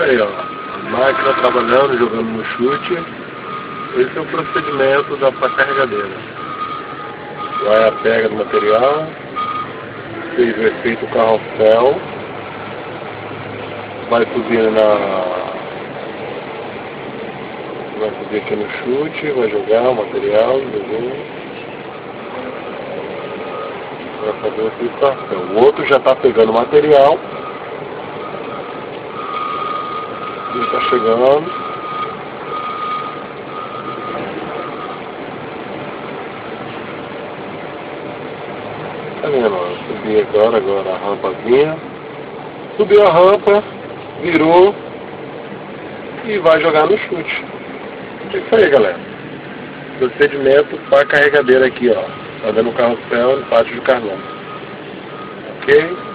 Isso aí, ó. A máquina trabalhando, jogando no chute. Esse é o procedimento da carregadeira. Vai a pega do material, fez o efeito carrossel, vai subir vai subir aqui no chute, vai jogar o material, vai fazer o efeito carrossel. O outro já está pegando o material, ele está chegando. Tá vendo, ó, subi agora a rampazinha, subiu a rampa, virou e vai jogar no chute. É isso aí, galera. Procedimento para a carregadeira aqui, ó, tá dando o carrossel no pátio do Carlão. Ok?